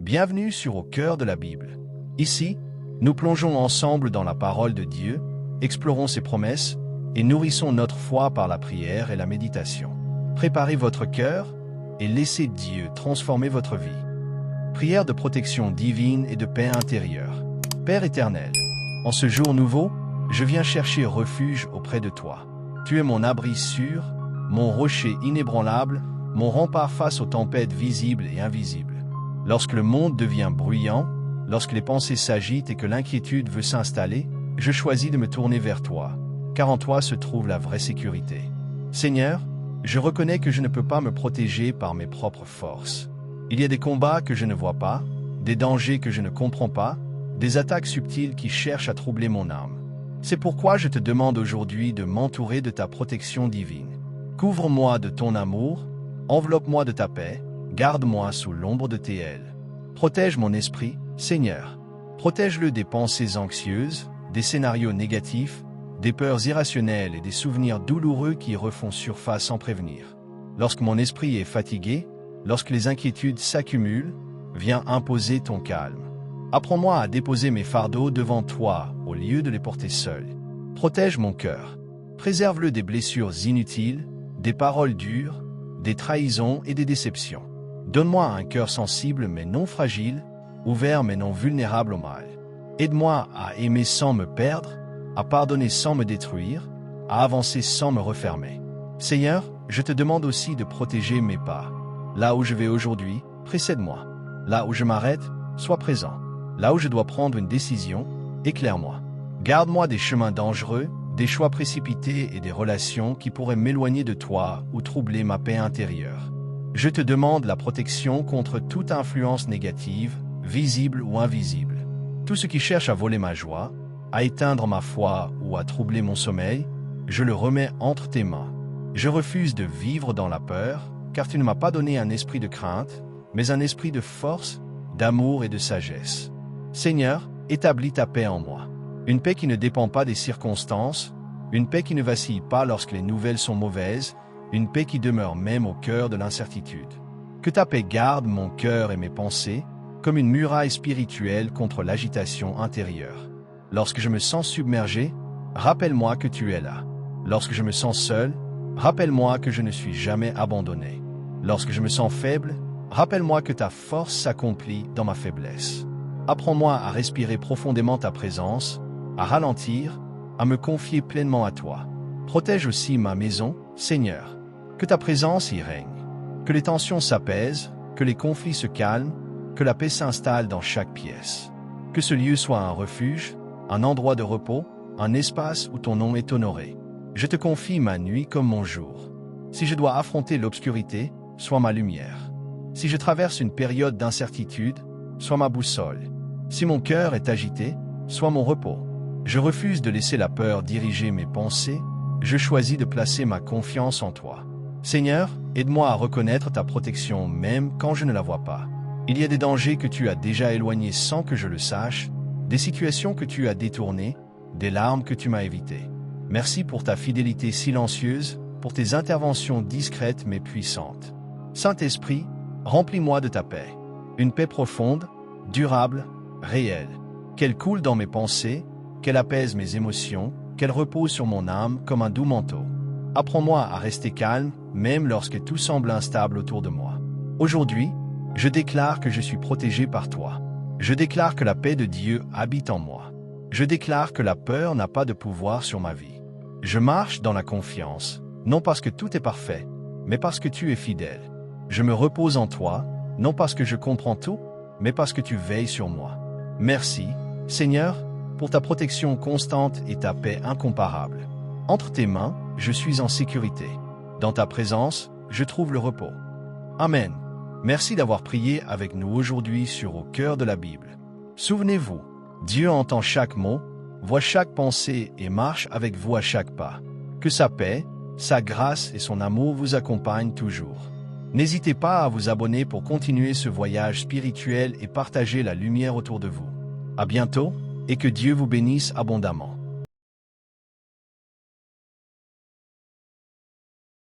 Bienvenue sur Au cœur de la Bible. Ici, nous plongeons ensemble dans la parole de Dieu, explorons ses promesses et nourrissons notre foi par la prière et la méditation. Préparez votre cœur et laissez Dieu transformer votre vie. Prière de protection divine et de paix intérieure. Père éternel, en ce jour nouveau, je viens chercher refuge auprès de toi. Tu es mon abri sûr, mon rocher inébranlable, mon rempart face aux tempêtes visibles et invisibles. Lorsque le monde devient bruyant, lorsque les pensées s'agitent et que l'inquiétude veut s'installer, je choisis de me tourner vers toi, car en toi se trouve la vraie sécurité. Seigneur, je reconnais que je ne peux pas me protéger par mes propres forces. Il y a des combats que je ne vois pas, des dangers que je ne comprends pas, des attaques subtiles qui cherchent à troubler mon âme. C'est pourquoi je te demande aujourd'hui de m'entourer de ta protection divine. Couvre-moi de ton amour, enveloppe-moi de ta paix, garde-moi sous l'ombre de tes ailes. Protège mon esprit, Seigneur. Protège-le des pensées anxieuses, des scénarios négatifs, des peurs irrationnelles et des souvenirs douloureux qui refont surface sans prévenir. Lorsque mon esprit est fatigué, lorsque les inquiétudes s'accumulent, viens imposer ton calme. Apprends-moi à déposer mes fardeaux devant toi au lieu de les porter seul. Protège mon cœur. Préserve-le des blessures inutiles, des paroles dures, des trahisons et des déceptions. Donne-moi un cœur sensible mais non fragile, ouvert mais non vulnérable au mal. Aide-moi à aimer sans me perdre, à pardonner sans me détruire, à avancer sans me refermer. Seigneur, je te demande aussi de protéger mes pas. Là où je vais aujourd'hui, précède-moi. Là où je m'arrête, sois présent. Là où je dois prendre une décision, éclaire-moi. Garde-moi des chemins dangereux, des choix précipités et des relations qui pourraient m'éloigner de toi ou troubler ma paix intérieure. Je te demande la protection contre toute influence négative, visible ou invisible. Tout ce qui cherche à voler ma joie, à éteindre ma foi ou à troubler mon sommeil, je le remets entre tes mains. Je refuse de vivre dans la peur, car tu ne m'as pas donné un esprit de crainte, mais un esprit de force, d'amour et de sagesse. Seigneur, établis ta paix en moi. Une paix qui ne dépend pas des circonstances, une paix qui ne vacille pas lorsque les nouvelles sont mauvaises, une paix qui demeure même au cœur de l'incertitude. Que ta paix garde mon cœur et mes pensées, comme une muraille spirituelle contre l'agitation intérieure. Lorsque je me sens submergé, rappelle-moi que tu es là. Lorsque je me sens seul, rappelle-moi que je ne suis jamais abandonné. Lorsque je me sens faible, rappelle-moi que ta force s'accomplit dans ma faiblesse. Apprends-moi à respirer profondément ta présence, à ralentir, à me confier pleinement à toi. Protège aussi ma maison, Seigneur. Que ta présence y règne. Que les tensions s'apaisent, que les conflits se calment, que la paix s'installe dans chaque pièce. Que ce lieu soit un refuge, un endroit de repos, un espace où ton nom est honoré. Je te confie ma nuit comme mon jour. Si je dois affronter l'obscurité, sois ma lumière. Si je traverse une période d'incertitude, sois ma boussole. Si mon cœur est agité, sois mon repos. Je refuse de laisser la peur diriger mes pensées, je choisis de placer ma confiance en toi. Seigneur, aide-moi à reconnaître ta protection même quand je ne la vois pas. Il y a des dangers que tu as déjà éloignés sans que je le sache, des situations que tu as détournées, des larmes que tu m'as évitées. Merci pour ta fidélité silencieuse, pour tes interventions discrètes mais puissantes. Saint-Esprit, remplis-moi de ta paix. Une paix profonde, durable, réelle. Qu'elle coule dans mes pensées, qu'elle apaise mes émotions, qu'elle repose sur mon âme comme un doux manteau. Apprends-moi à rester calme, même lorsque tout semble instable autour de moi. Aujourd'hui, je déclare que je suis protégé par toi. Je déclare que la paix de Dieu habite en moi. Je déclare que la peur n'a pas de pouvoir sur ma vie. Je marche dans la confiance, non parce que tout est parfait, mais parce que tu es fidèle. Je me repose en toi, non parce que je comprends tout, mais parce que tu veilles sur moi. Merci, Seigneur, pour ta protection constante et ta paix incomparable. Entre tes mains, je suis en sécurité. Dans ta présence, je trouve le repos. Amen. Merci d'avoir prié avec nous aujourd'hui sur Au cœur de la Bible. Souvenez-vous, Dieu entend chaque mot, voit chaque pensée et marche avec vous à chaque pas. Que sa paix, sa grâce et son amour vous accompagnent toujours. N'hésitez pas à vous abonner pour continuer ce voyage spirituel et partager la lumière autour de vous. À bientôt, et que Dieu vous bénisse abondamment.